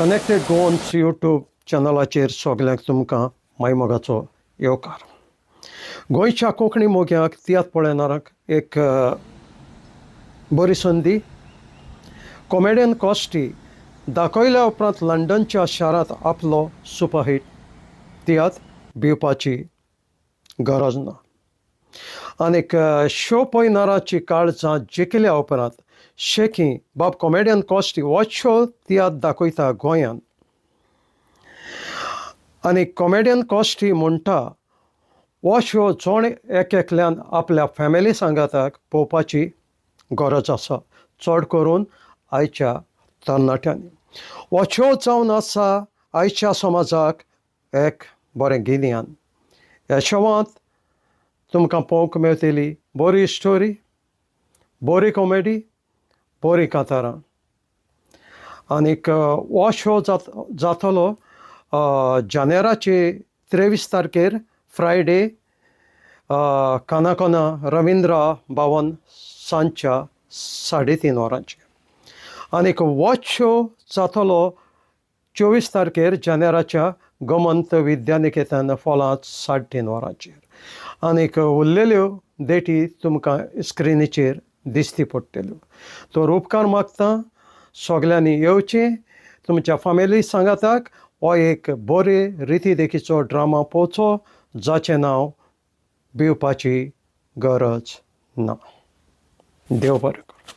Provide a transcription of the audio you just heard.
Connected Goans YouTube चॅनलाचेर सगल्यांक तुमकां मायमोगाचो येवकार. गोंयच्या कोंकणी मोग्यांक तियात्र पळयणाऱ्यांक एक बरी संदी. कॉमेडियन कॉस्टी दाखयल्या उपरांत लंडनच्या शारांत आपलो सुपरहीट तियात्र भिवपाची गरज ना. आनीक शो पळयणाऱ्याची काळजां जिखल्या उपरांत शेकी बाब कॉमेडियन कॉस्टी हो शो तियात्र दाखयता गोंयांत. आनी कॉमेडियन कॉस्टी म्हणटा हो शो जोण एकल्यान आपल्या फॅमिली सांगाताक पळोवपाची गरज आसा, चड करून आयच्या तरणाट्यांनी. हो शो जावन आसा आयच्या समाजाक एक बरें गिन्यान. ह्या शोवांत तुमकां पळोवंक मेळटली बरी स्टोरी, बरी कॉमेडी, बरी कांतारां. आनीक हो शो जातलो जानेराचे 23 तारखेर फ्रायडे कानाकोना रविंद्र भवन सांजच्या 3:30 वरांचेर. आनीक हो शो जातलो 24 तारखेर जानेराच्या गोमंत विद्यानिकेतन हॉलांत 3:30 वरांचेर. आनीक उरलेल्यो डेटी तुमकां स्क्रिनीचेर दिसती पडटल्यो. तर उपकार मागता सगल्यांनी येवचें, तुमच्या फॅमिली सांगाताक हो एक बरे रिती देखीचो ड्रामा पळोवचो जाचें नांव भिवपाची गरज ना. देव बरें करूं.